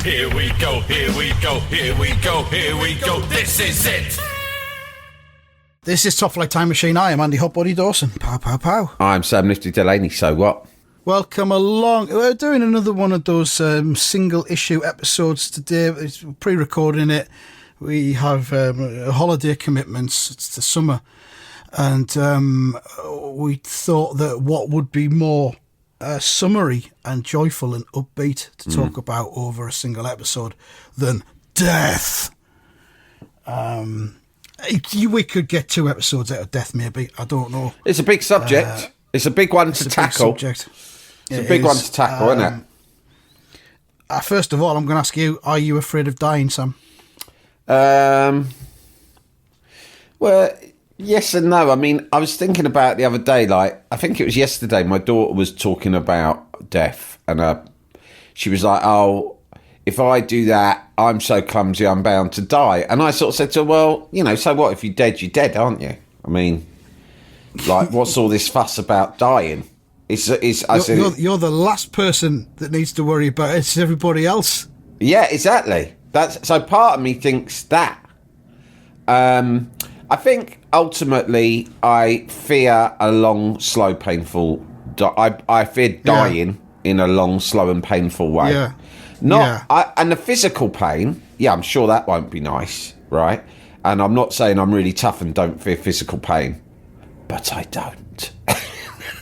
Here we go, here we go, here we go, here we go. This is it. This is Top Flight Time Machine. I am Andy Hot Body Dawson. Pow, pow, pow. I'm Sam Nifty Delaney. So what? Welcome along. We're doing another one of those single issue episodes today. It's pre-recording it. We have holiday commitments. It's the summer. And we thought that what would be more summery and joyful and upbeat to talk about over a single episode than death. We could get 2 episodes out of death, maybe. I don't know. It's a big subject. It's a big one to tackle. It's a big one to tackle, isn't it? First of all, I'm going to ask you, are you afraid of dying, Sam? Well, yes and no. I mean, I was thinking about it the other day, like, I think it was yesterday, my daughter was talking about death, and she was like, oh, if I do that, I'm so clumsy, I'm bound to die. And I sort of said to her, well, you know, so what? If you're dead, you're dead, aren't you? I mean, like, what's all this fuss about dying? You're the last person that needs to worry about it. It's everybody else. Yeah, exactly. So part of me thinks that. I think ultimately I fear a long, slow, painful... I fear dying in a long, slow and painful way. Yeah. And the physical pain, I'm sure that won't be nice, right? And I'm not saying I'm really tough and don't fear physical pain, but I don't.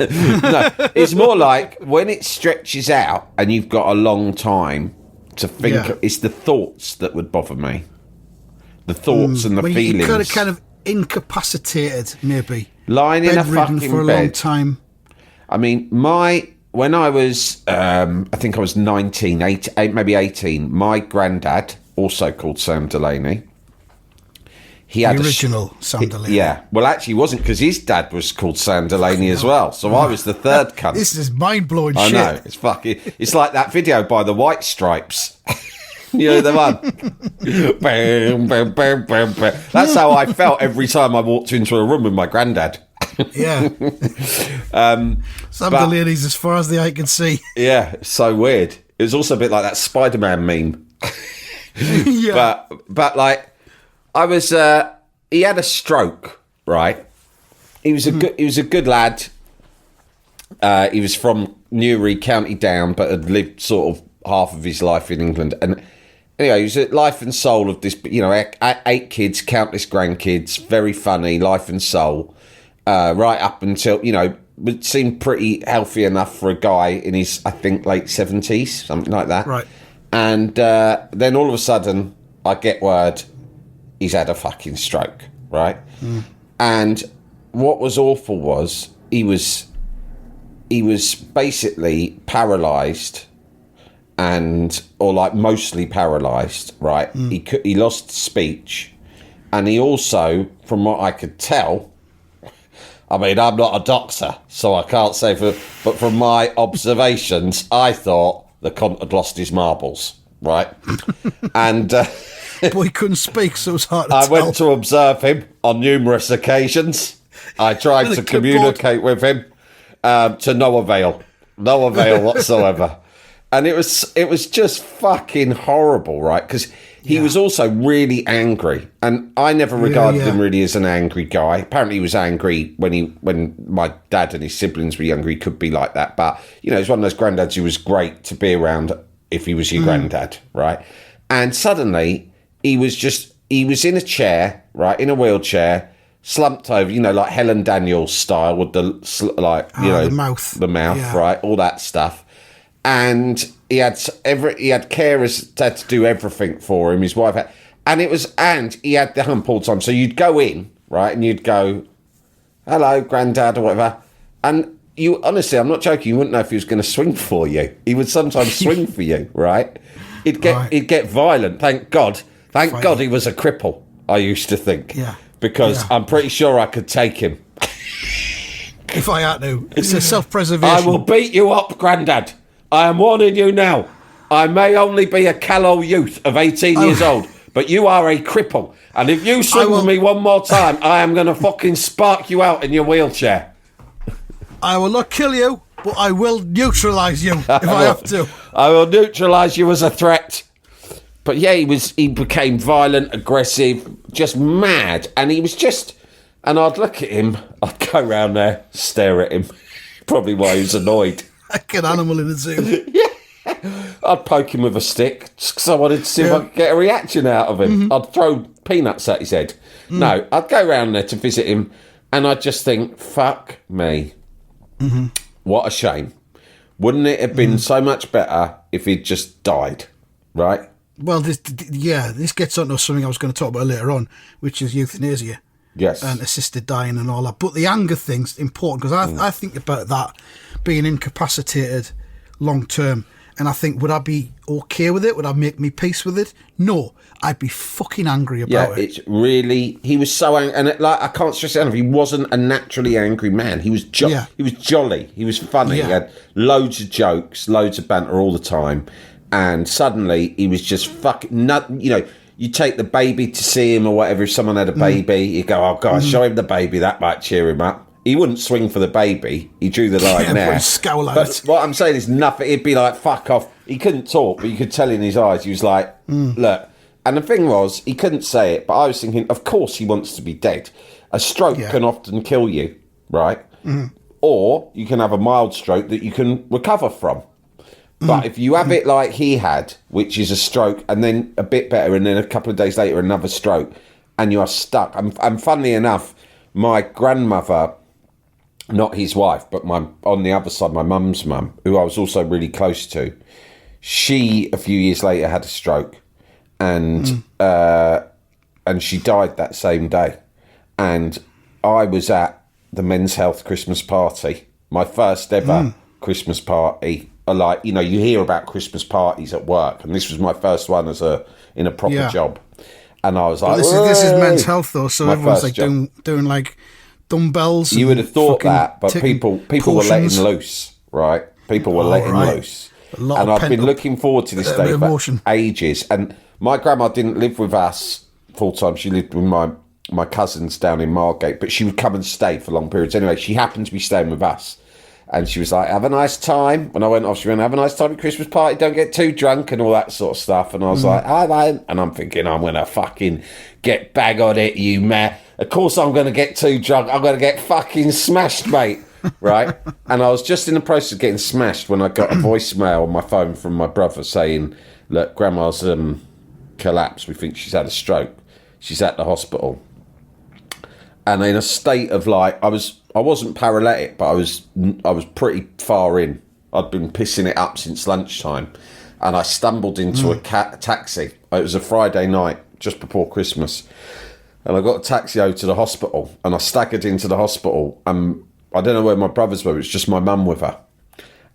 No, it's more like when it stretches out and you've got a long time to think, it's the thoughts that would bother me. The thoughts and the feelings. You're kind of incapacitated, maybe. Lying in a fucking for a bed. long time. I mean, when I was, I think I was 19, maybe 18, my granddad, also called Sam Delaney, he had the original Sam Delaney. Yeah. Well, actually, he wasn't, because his dad was called Sam Delaney as well. So I was the third cunt. This is mind-blowing shit. I know. It's like that video by the White Stripes. You know the one? Bam, bam, bam, bam, bam. That's how I felt every time I walked into a room with my granddad. Yeah. Sam Delaney's as far as the eye can see. Yeah, so weird. It was also a bit like that Spider-Man meme. Yeah. But like, I was, he had a stroke, right? He was a good lad. He was from Newry, County Down, but had lived sort of half of his life in England. And anyway, he was the life and soul of this, 8 kids, countless grandkids, very funny, life and soul, right up until, would seem pretty healthy enough for a guy in his, I think, late 70s, something like that. Right. And then all of a sudden, I get word he's had a fucking stroke, right? And what was awful was he was basically paralysed, or like mostly paralysed, right? He lost speech, and he also, from what I could tell, I mean, I'm not a doctor, so I can't say, but from my observations, I thought the cunt had lost his marbles, right? And boy, he couldn't speak, so it was hard to tell. I went to observe him on numerous occasions. I tried to communicate with him, to no avail whatsoever. And it was just fucking horrible, right? Because he was also really angry, and I never regarded him really as an angry guy. Apparently, he was angry when my dad and his siblings were younger. He could be like that, but he's one of those granddads who was great to be around if he was your granddad, right? And suddenly, he was in a chair, right, in a wheelchair, slumped over, like Helen Daniels style with the the mouth, right, all that stuff. And he had carers had to do everything for him. His wife had, and he had the hump all the time. So you'd go in, right, and you'd go, "Hello, granddad," or whatever. And you, honestly, I'm not joking. You wouldn't know if he was going to swing for you. He would sometimes swing for you, right? He'd get violent. Thank God he was a cripple. I used to think, because I'm pretty sure I could take him if I had to. It's a self-preservation. I will beat you up, granddad. I am warning you now. I may only be a callow youth of 18 years old, but you are a cripple. And if you swing with me one more time, I am going to fucking spark you out in your wheelchair. I will not kill you, but I will neutralise you if I have to. I will neutralise you as a threat. But yeah, he became violent, aggressive, just mad. And he was just, and I'd look at him, I'd go round there, stare at him. Probably why he was annoyed. Like an animal in a zoo. I'd poke him with a stick just because I wanted to see if I could get a reaction out of him. I'd throw peanuts at his head. No, I'd go round there to visit him and I'd just think, fuck me. What a shame. Wouldn't it have been so much better if he'd just died, right? Well, this gets onto something I was going to talk about later on, which is euthanasia. Yes. And assisted dying and all that. But the anger thing's important because I think about that being incapacitated long term. And I think, would I be okay with it? Would I make me peace with it? No, I'd be fucking angry about it. It's really, he was so angry. And I can't stress it enough, he wasn't a naturally angry man. He was he was jolly. He was funny. Yeah. He had loads of jokes, loads of banter all the time. And suddenly he was just fucking, you take the baby to see him or whatever. If someone had a baby, you go, oh, God, show him the baby. That might cheer him up. He wouldn't swing for the baby. He drew the line there. But what I'm saying is nothing. He'd be like, fuck off. He couldn't talk, but you could tell in his eyes. He was like, look. And the thing was, he couldn't say it, but I was thinking, of course he wants to be dead. A stroke can often kill you, right? Or you can have a mild stroke that you can recover from. But if you have it like he had, which is a stroke, and then a bit better, and then a couple of days later, another stroke, and you are stuck. And funnily enough, my grandmother, not his wife, but on the other side, my mum's mum, who I was also really close to, she, a few years later, had a stroke. And she died that same day. And I was at the Men's Health Christmas party, my first ever Christmas party. Like, you hear about Christmas parties at work, and this was my first one in a proper job. And I was like, this is Men's Health though, so everyone's like doing like dumbbells. You would have thought that, but people were letting loose, right? People were letting loose. And I've been looking forward to this day for ages. And my grandma didn't live with us full time. She lived with my cousins down in Margate, but she would come and stay for long periods. Anyway, she happened to be staying with us. And she was like, have a nice time. When I went off, she went, have a nice time at Christmas party. Don't get too drunk and all that sort of stuff. And I was like, I won't. And I'm thinking, I'm going to fucking get bag on it, you man. Of course I'm going to get too drunk. I'm going to get fucking smashed, mate. Right? And I was just in the process of getting smashed when I got a voicemail on my phone from my brother saying, look, Grandma's collapsed. We think she's had a stroke. She's at the hospital. And in a state of like, I wasn't paralytic, but I was pretty far in. I'd been pissing it up since lunchtime, and I stumbled into a taxi. It was a Friday night just before Christmas, and I got a taxi over to the hospital, and I staggered into the hospital. And I don't know where my brothers were. It was just my mum with her,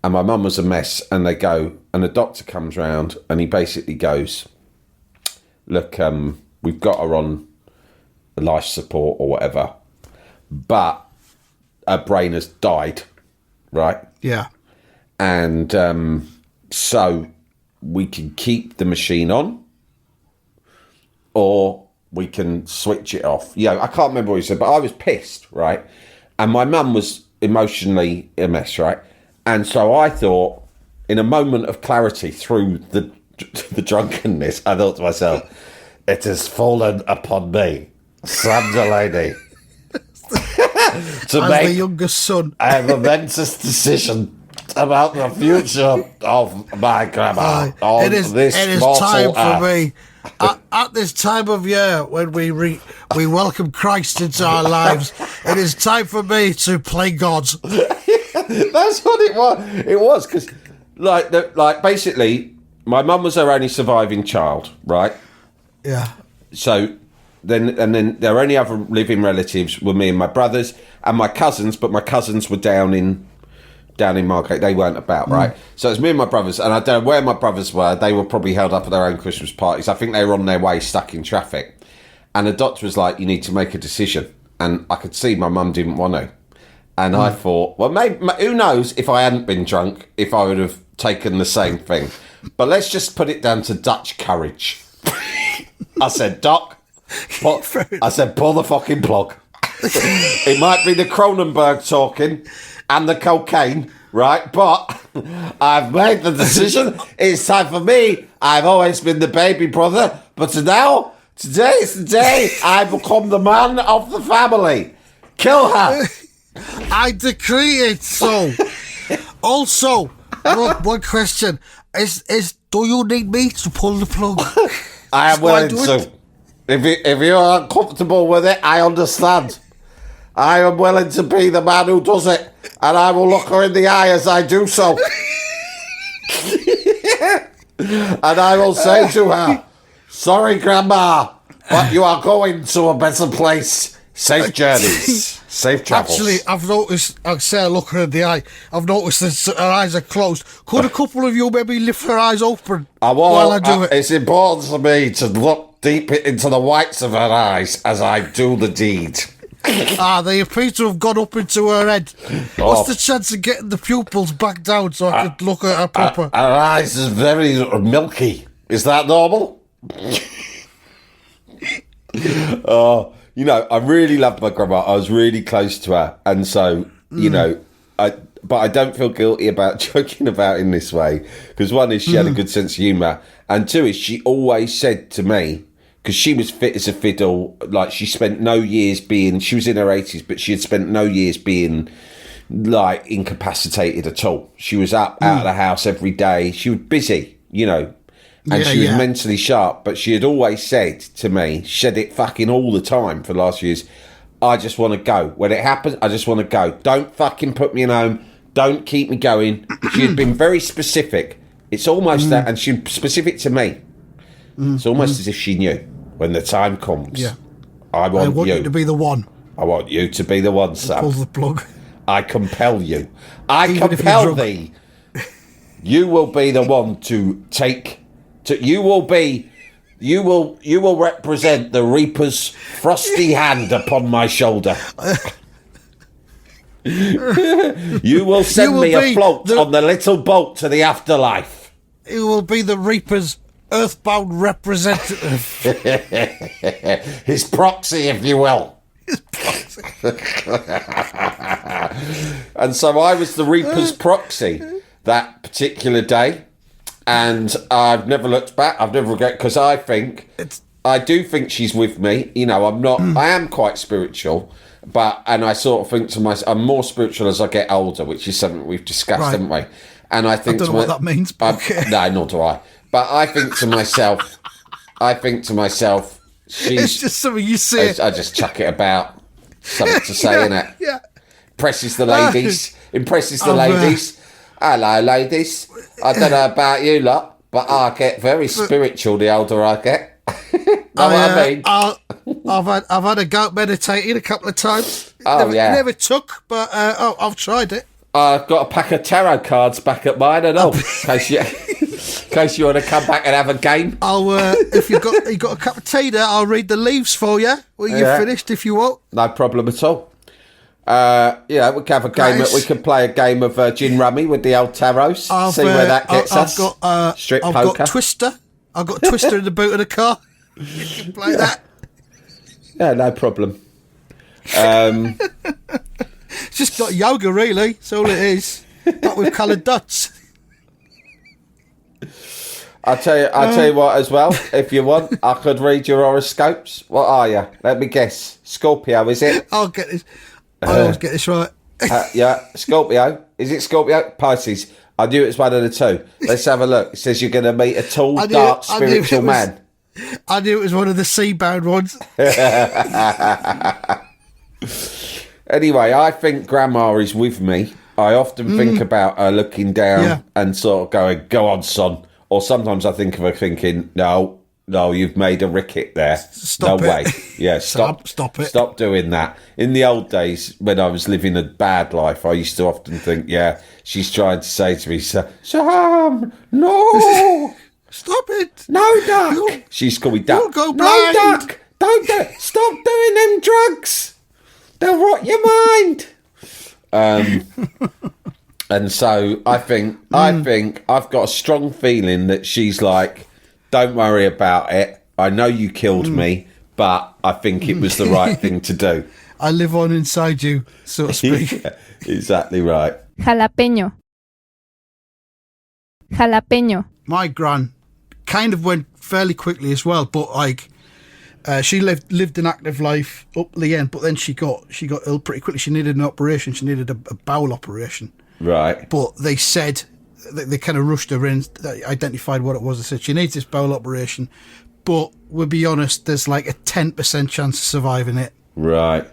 and my mum was a mess. And they go, and the doctor comes round, and he basically goes, "Look, we've got her on life support or whatever, but her brain has died, right?" Yeah. And so we can keep the machine on, or we can switch it off. Yeah, I can't remember what he said, but I was pissed, right? And my mum was emotionally a mess, right? And so I thought, in a moment of clarity through the drunkenness, I thought to myself, it has fallen upon me, Sandra lady, to As the youngest son, I have a momentous decision about the future of my grandma. it is time for me. At this time of year, when we welcome Christ into our lives, it is time for me to play God. That's what it was. It was because, like, basically, my mum was her only surviving child, right? Yeah. So then their only other living relatives were me and my brothers and my cousins, but my cousins were down in Margate. They weren't about, right? So it was me and my brothers, and I don't know where my brothers were. They were probably held up at their own Christmas parties. I think they were on their way, stuck in traffic. And the doctor was like, you need to make a decision. And I could see my mum didn't want to. And I thought, well, maybe, who knows if I hadn't been drunk, if I would have taken the same thing. But let's just put it down to Dutch courage. I said, Doc, pull the fucking plug. It might be the Cronenberg talking and the cocaine, right? But I've made the decision. It's time for me. I've always been the baby brother, but today is the day I become the man of the family. Kill her. I decree it so. Also, one question is: do you need me to pull the plug? I am willing to. If you are uncomfortable with it, I understand. I am willing to be the man who does it, and I will look her in the eye as I do so. And I will say to her, sorry, Grandma, but you are going to a better place. Safe journeys. Safe travels. Actually, I've noticed, I'll say I look her in the eye, I've noticed that her eyes are closed. Could a couple of you maybe lift her eyes open while I do it? It's important to me to look deep into the whites of her eyes as I do the deed. They appear to have gone up into her head. What's the chance of getting the pupils back down so I could look at her proper? Her eyes is very milky. Is that normal? You know, I really loved my grandma. I was really close to her. And so, you know, but I don't feel guilty about joking about in this way. Because one is she had a good sense of humour. And two is she always said to me, because she was fit as a fiddle, like she spent no years being, she was in her 80s, but she had spent no years being like incapacitated at all. She was up out of the house every day. She was busy, you know. And she was mentally sharp, but she had always said to me, she said it fucking all the time for the last few years, I just want to go. When it happens, I just want to go. Don't fucking put me in home. Don't keep me going. She had been very specific. It's almost that, and she was specific to me. It's almost as if she knew when the time comes. Yeah. I want you to be the one. I want you to be the one, son. Pull the plug. I compel you. I compel thee. You will be the one to take... You will represent the Reaper's frosty hand upon my shoulder. You will send me afloat on the little boat to the afterlife. You will be the Reaper's earthbound representative. His proxy, if you will. And so I was the Reaper's proxy that particular day. And I've never looked back. I've never regretted, because I do think she's with me. You know, I'm not. I am quite spiritual, and I sort of think to myself, I'm more spiritual as I get older, which is something we've discussed, haven't we? And I think I don't know what that means. But okay. No, nor do I. But I think to myself, she's. It's just something you say. I just chuck it about. Something to say, innit? Yeah. Impresses the ladies. Hello, ladies. I don't know about you lot, but I get very spiritual the older I get. Know what I mean? I've had a go at meditating a couple of times. Never took, but I've tried it. I've got a pack of tarot cards back at mine and all, in case you want to come back and have a game. If you got a cup of tea there, I'll read the leaves for you when you're finished, if you want. No problem at all. We can have a game. We can play a game of gin rummy with the old tarots. See where that gets us. Strip poker. I've got Twister. I've got Twister in the boot of the car. You can play that. Yeah, no problem. It's just got yoga, really. That's all it is. But with coloured dots. I'll tell you what as well. If you want, I could read your horoscopes. What are you? Let me guess. Scorpio, is it? I'll get this. I always get this right. Yeah, Scorpio. Is it Scorpio? Pisces. I knew it was one of the two. Let's have a look. It says you're going to meet a tall, dark, spiritual man. I knew it was one of the sea-bound ones. Anyway, I think Grandma is with me. I often think about her looking down and sort of going, go on, son. Or sometimes I think of her thinking, no, you've made a ricket there. Stop no it. way. Yeah, stop it. Stop doing that. In the old days, when I was living a bad life, I used to often think, she's trying to say to me, Sam, no. Stop it. No, Duck. She's called me Duck. You'll go blind. No, Duck. Don't do it. Stop doing them drugs. They'll rot your mind. And so I think I've got a strong feeling that she's like, don't worry about it. I know you killed me, but I think it was the right thing to do. I live on inside you, so to speak. Yeah, exactly right. Jalapeño. Jalapeño. My gran kind of went fairly quickly as well, but like she lived an active life up to the end, but then she got ill pretty quickly. She needed an operation. She needed a bowel operation. Right. But they said they kind of rushed her in, identified what it was. They said she needs this bowel operation, but we'll be honest, there's like a 10% chance of surviving it. Right.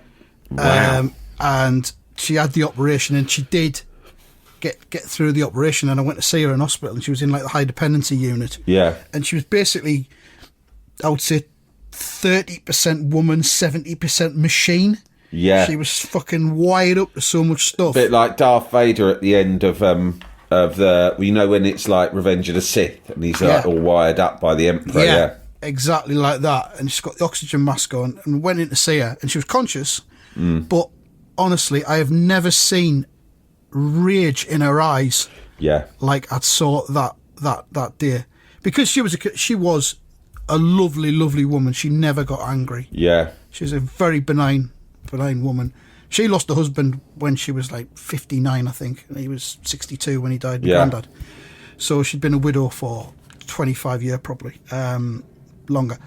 Wow. And she had the operation, and she did get through the operation. And I went to see her in hospital, and she was in like the high dependency unit. Yeah. And she was basically, I would say, 30% woman, 70% machine. Yeah. She was fucking wired up to so much stuff. Bit like Darth Vader at the end of the, you know, when it's like Revenge of the Sith, and he's like all wired up by the Emperor. Yeah. Exactly like that. And she's got the oxygen mask on, and went in to see her, and she was conscious. But honestly, I have never seen rage in her eyes. Yeah. Like I saw that day, because she was a lovely, lovely woman. She never got angry. Yeah. She was a very benign woman. She lost her husband when she was like 59, I think. And he was 62 when he died, my granddad. So she'd been a widow for 25 years, probably, longer.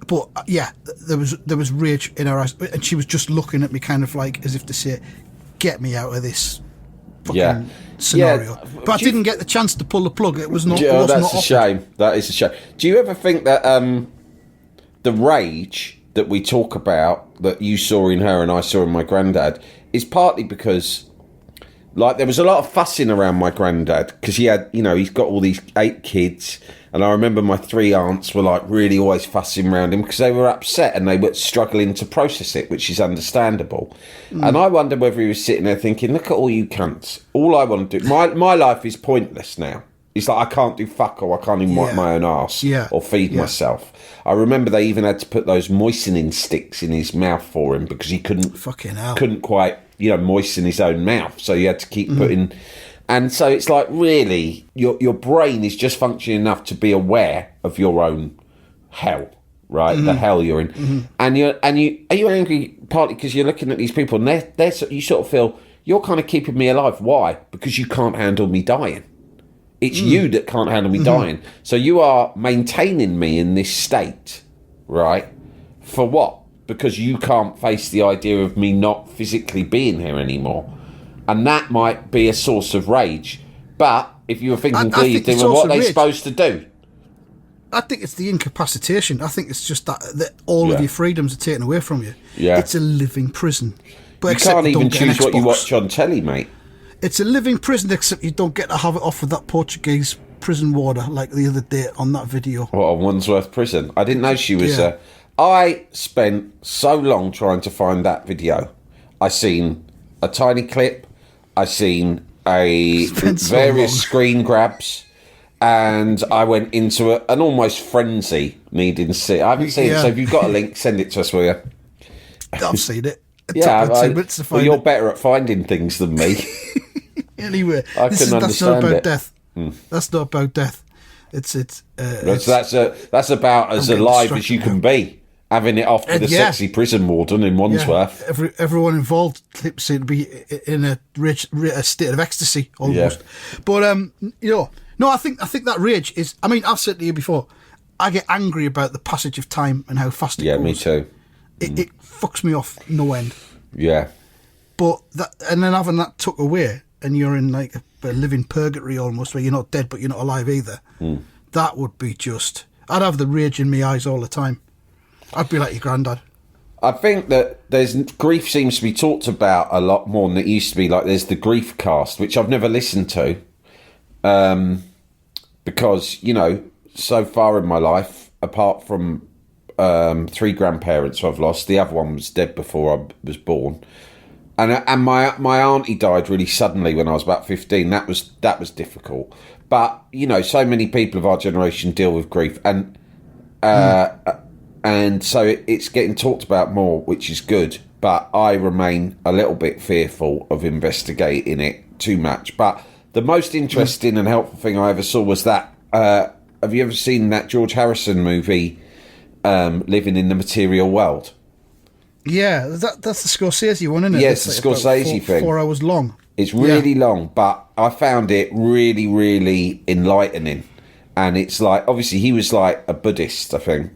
But there was rage in her eyes, and she was just looking at me kind of like as if to say, get me out of this fucking scenario. But I didn't get the chance to pull the plug. It was not. Oh, that's a shame. That is a shame. Do you ever think that the rage that we talk about, that you saw in her and I saw in my granddad, is partly because, like, there was a lot of fussing around my granddad because he had, you know, he's got all these 8 kids, and I remember my 3 aunts were like really always fussing around him because they were upset and they were struggling to process it, which is understandable. And I wonder whether he was sitting there thinking, look at all you cunts. All I want to do, my life is pointless now. It's like, I can't do fuck all. I can't even wipe my own arse or feed myself. I remember they even had to put those moistening sticks in his mouth for him because he couldn't quite, you know, moisten his own mouth. So you had to keep putting. And so it's like, really, your brain is just functioning enough to be aware of your own hell, right? The hell you're in. And are you angry partly because you're looking at these people and you sort of feel, you're kind of keeping me alive. Why? Because you can't handle me dying. It's you that can't handle me dying. So you are maintaining me in this state, right? For what? Because you can't face the idea of me not physically being here anymore. And that might be a source of rage. But if you were thinking, please, then what are they supposed to do? I think it's the incapacitation. I think it's just that all of your freedoms are taken away from you. Yeah. It's a living prison. But you can't even choose what you watch on telly, mate. It's a living prison, except you don't get to have it off with that Portuguese prison warder like the other day on that video. What, on Wandsworth Prison? I didn't know she was... I spent so long trying to find that video. I seen a tiny clip. I seen various screen grabs. And I went into an almost frenzy needing to see it. I haven't seen it, so if you've got a link, send it to us, will you? I've seen it. You're better at finding things than me. Anyway, that's not about death. That's not about death. That's about as alive as you can be, having it off with a sexy prison warden in Wandsworth. Yeah. Everyone involved seem to be in a state of ecstasy almost. Yeah. But I think that rage is. I mean, I've said to you before, I get angry about the passage of time and how fast it goes. Yeah, me too. It fucks me off no end. Yeah. But and then having that took away, and you're in like a living purgatory almost, where you're not dead but you're not alive either. That would be just... I'd have the rage in my eyes all the time. I'd be like your granddad. I think that grief seems to be talked about a lot more than it used to be. Like there's the grief cast, which I've never listened to, because, you know, so far in my life, apart from 3 grandparents I've lost, the other one was dead before I was born. And my auntie died really suddenly when I was about 15. That was difficult. But, you know, so many people of our generation deal with grief. And so it's getting talked about more, which is good. But I remain a little bit fearful of investigating it too much. But the most interesting and helpful thing I ever saw was that... have you ever seen that George Harrison movie, Living in the Material World? Yeah, that's the Scorsese one, isn't it? Yeah, it's the Scorsese thing. 4 hours long. It's really long, but I found it really, really enlightening. And it's like, obviously, he was like a Buddhist, I think.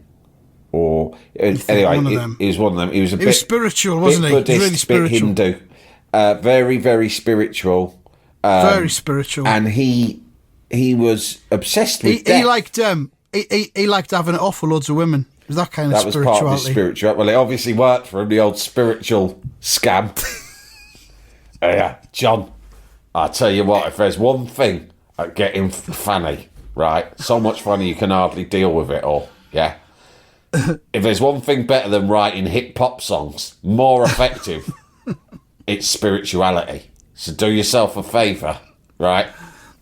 Or anyway, he was one of them. He was was spiritual, wasn't he? Buddhist, He was really spiritual. bit Hindu. Very, very spiritual. Very spiritual. And he was obsessed with death. He liked having it off with loads of women. It was that kind of That was part of his spirituality. Well, it obviously worked for him, the old spiritual scam. Yeah, John, I tell you what, if there's one thing at getting funny, right, so much funny you can hardly deal with it all, yeah? If there's one thing better than writing hip hop songs, more effective, it's spirituality. So do yourself a favour, right?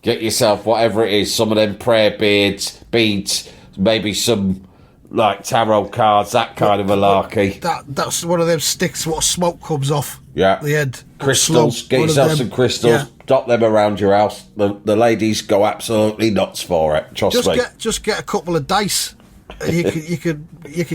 Get yourself whatever it is, some of them prayer beads, maybe some like tarot cards, that kind of malarkey. That's one of them sticks what smoke comes off the head. Crystals, get yourself some crystals, dot them around your house. The ladies go absolutely nuts for it, trust me. Just get a couple of dice. You could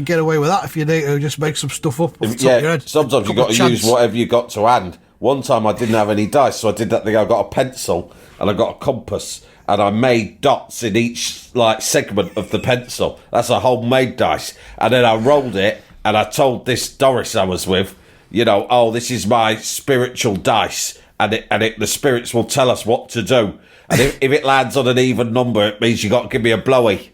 get away with that if you need to just make some stuff up off the top of your head. Sometimes you've got to use whatever you got to hand. One time I didn't have any dice, so I did that thing. I got a pencil and I got a compass, and I made dots in each like segment of the pencil. That's a homemade dice. And then I rolled it, and I told this Doris I was with, this is my spiritual dice, and the spirits will tell us what to do. And if it lands on an even number, it means you got to give me a blowy.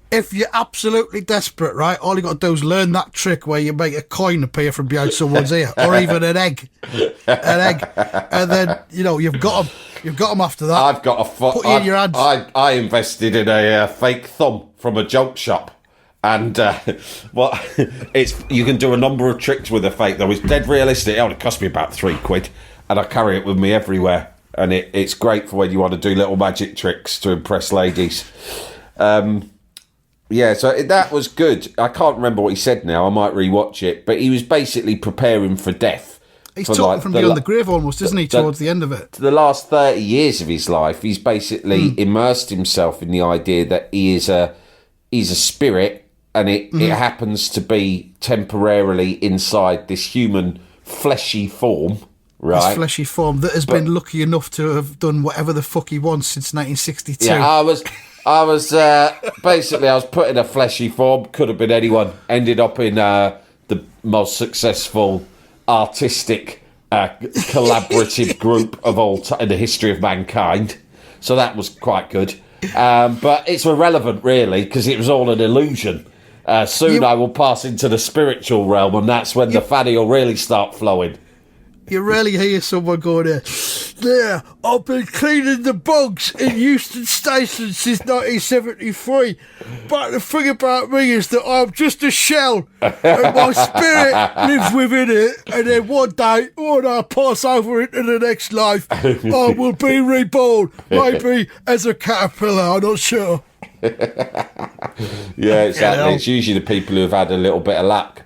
If you're absolutely desperate, right, all you got to do is learn that trick where you make a coin appear from behind someone's ear, or even an egg, and then you've got them after that. I've got put it in your hands. I invested in a fake thumb from a joke shop, and you can do a number of tricks with a fake though. It's dead realistic. It only cost me about £3, and I carry it with me everywhere, and it's great for when you want to do little magic tricks to impress ladies. Yeah, so that was good. I can't remember what he said now. I might rewatch it. But he was basically preparing for death. He's talking from beyond the grave almost, isn't he, towards the end of it? The last 30 years of his life, he's basically immersed himself in the idea that he's a spirit, and it happens to be temporarily inside this human fleshy form, right? This fleshy form that has been lucky enough to have done whatever the fuck he wants since 1962. Yeah, I was basically, I was put in a fleshy form, could have been anyone, ended up in the most successful artistic collaborative group of all time in the history of mankind. So that was quite good. But it's irrelevant, really, because it was all an illusion. Soon I will pass into the spiritual realm, and that's when the fanny will really start flowing. You rarely hear someone going there, I've been cleaning the bugs in Euston Station since 1973. But the thing about me is that I'm just a shell, and my spirit lives within it. And then one day, when I pass over into the next life, I will be reborn, maybe as a caterpillar, I'm not sure. Yeah, exactly. It's usually the people who have had a little bit of luck.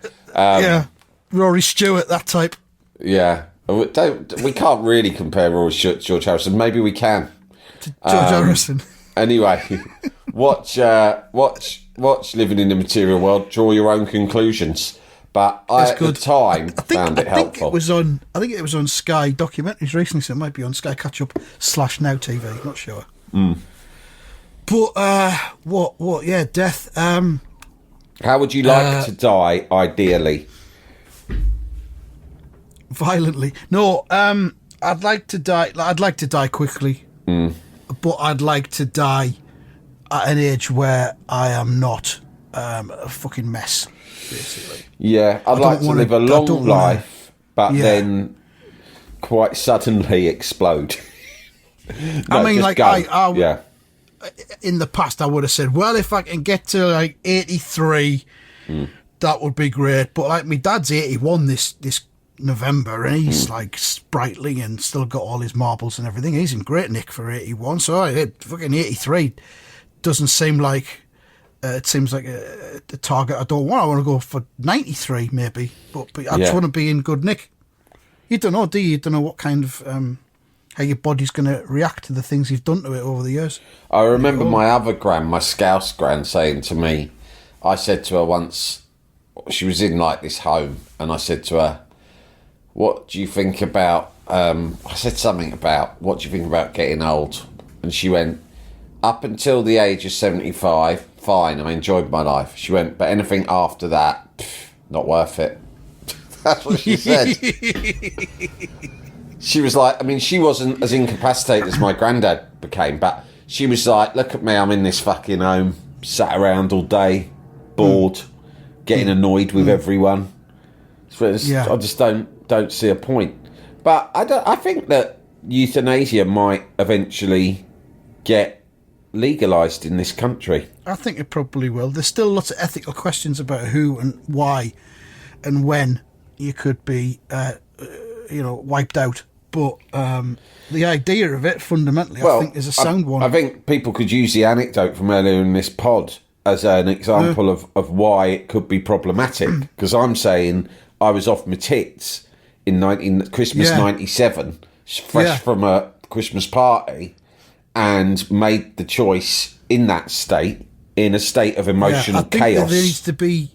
Rory Stewart, that type. Yeah. We can't really compare Rory Stewart to George Harrison. Maybe we can. To George Harrison. Anyway, watch Living in the Material World. Draw your own conclusions. But I, at the time, found it helpful. I think it was on Sky Documentaries recently, so it might be on Sky Catch Up /Now TV. Not sure. But yeah, death. How would you like to die, ideally? Violently. No, I'd like to die. I'd like to die quickly, but I'd like to die at an age where I am not a fucking mess, basically. Yeah, I'd like to live a long life, but then quite suddenly explode. I mean, like in the past, I would have said, well, if I can get to like 83, that would be great. But like, my dad's 81 this November, and he's like sprightly and still got all his marbles and everything. He's in great nick for 81, so fucking 83 doesn't seem like it seems like a target I don't want. I want to go for 93 maybe, but I just want to be in good nick. You don't know, do you? You don't know what kind of how your body's going to react to the things you've done to it over the years. I remember my other gran, my Scouse gran, saying to me, I said to her once, she was in like this home, and I said to her, what do you think about I said something about, what do you think about getting old? And she went, up until the age of 75, fine, I enjoyed my life. She went, but anything after that, not worth it. That's what she said. She was like, I mean, she wasn't as incapacitated as my granddad became, but she was like, look at me, I'm in this fucking home, sat around all day, bored, getting annoyed with everyone. So I just don't see a point. But I think that euthanasia might eventually get legalised in this country. I think it probably will. There's still lots of ethical questions about who and why and when you could be, wiped out. But the idea of it, fundamentally, I think is a sound one. I think people could use the anecdote from earlier in this pod as an example of why it could be problematic. Because I'm saying I was off my tits in Christmas 97, fresh from a Christmas party, and made the choice in that state, in a state of emotional chaos. There needs to be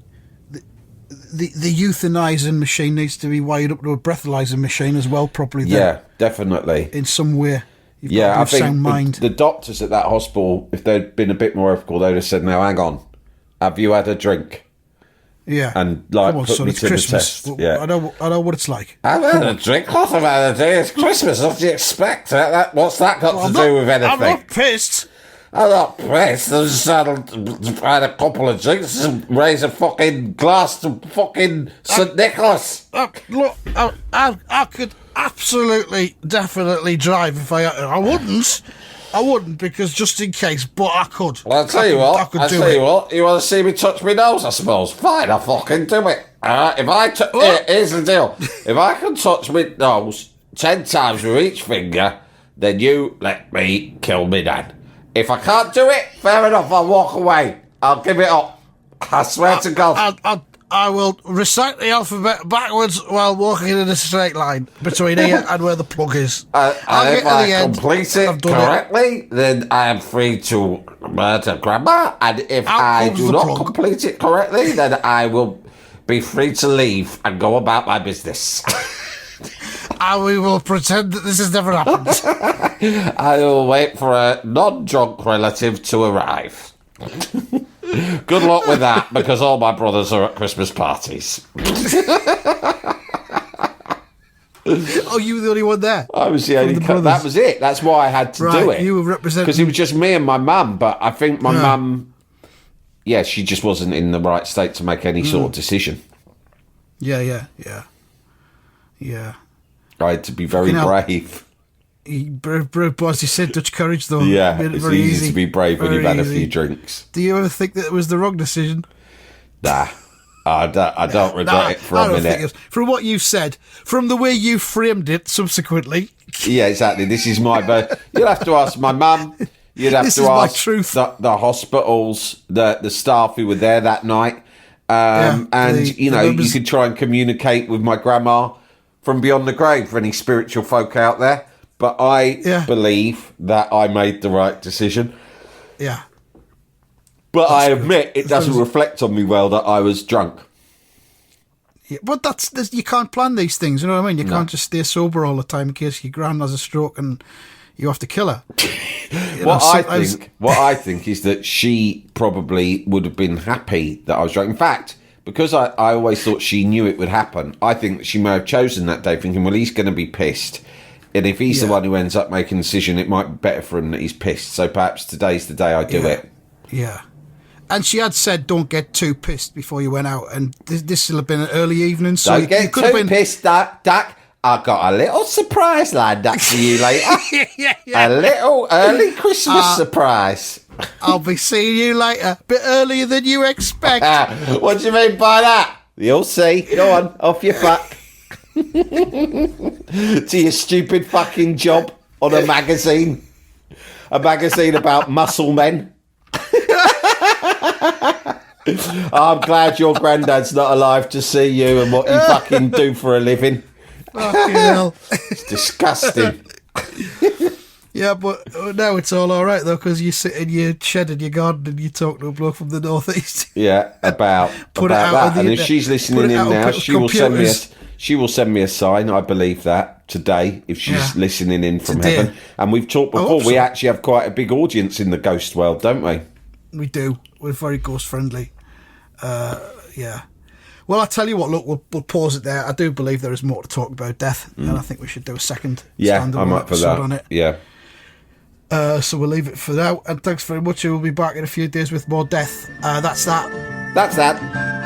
the euthanizing machine needs to be wired up to a breathalyzer machine as well, properly. Yeah, definitely. In some way. I think the doctors at that hospital, if they'd been a bit more ethical, they'd have said, "Now, hang on, have you had a drink?" Yeah, and put me to Christmas. the test. Yeah, I know what it's like. I've had a drink. What have I had a drink? It's Christmas. What do you expect? What's that got to do with anything? I'm not pissed. I'm not pissed. I just had a couple of drinks and raise a fucking glass to fucking St. Nicholas. Look, I could absolutely, definitely drive if I wouldn't because just in case, but I could. Well, I'll tell you what. You want to see me touch my nose, I suppose? Fine, I'll fucking do it. Here's the deal. If I can touch my nose 10 times with each finger, then you let me kill me dad. If I can't do it, fair enough, I'll walk away. I'll give it up. I swear to God. I will recite the alphabet backwards while walking in a straight line between here and where the plug is. And if I complete it correctly, then I am free to murder Grandma. And if I do not complete it correctly, then I will be free to leave and go about my business. And we will pretend that this has never happened. I will wait for a non-drunk relative to arrive. Good luck with that, because all my brothers are at Christmas parties. Oh, you were the only one there? I was the only that was it. That's why I had to do it. You were representing... Because it was just me and my mum, but I think my mum... Yeah, she just wasn't in the right state to make any sort of decision. Yeah. I had to be very brave. As you said, Dutch courage, though. Yeah, it's easy to be brave when you've had a few drinks. Do you ever think that it was the wrong decision? Nah, I don't regret it for a minute. From what you've said, from the way you framed it subsequently. Yeah, exactly. This is my... You'll have to ask my mum. You'd have to ask the hospitals, the staff who were there that night. You could try and communicate with my grandma from beyond the grave for any spiritual folk out there. But I believe that I made the right decision. Yeah. But I admit it doesn't reflect on me well that I was drunk. Yeah, but you can't plan these things, you know what I mean? You can't just stay sober all the time in case your gran has a stroke and you have to kill her. What I think is that she probably would have been happy that I was drunk. In fact, because I always thought she knew it would happen, I think that she may have chosen that day thinking, well, he's going to be pissed. And if he's the one who ends up making the decision, it might be better for him that he's pissed. So perhaps today's the day I do it. Yeah. And she had said, don't get too pissed before you went out. And this will have been an early evening. So don't get too pissed, Dak. I've got a little surprise lined up for you later. A little early Christmas surprise. I'll be seeing you later. A bit earlier than you expect. What do you mean by that? You'll see. Go on, off your fuck. To your stupid fucking job on a magazine. A magazine about muscle men. I'm glad your granddad's not alive to see you and what you fucking do for a living. Fucking hell. It's disgusting. Yeah, but now it's all right, though, because you sit in your shed in your garden and you talk to a bloke from the northeast. Yeah, about that. And if she's listening in now, She will send me a sign. I believe that today, if she's listening in from heaven. And we've talked before. We actually have quite a big audience in the ghost world, don't we? We do. We're very ghost friendly. Yeah. Well, I tell you what. Look, we'll pause it there. I do believe there is more to talk about death, and I think we should do a second. I'm up for that. On it. Yeah. So we'll leave it for now. And thanks very much. We'll be back in a few days with more death. That's that. That's that.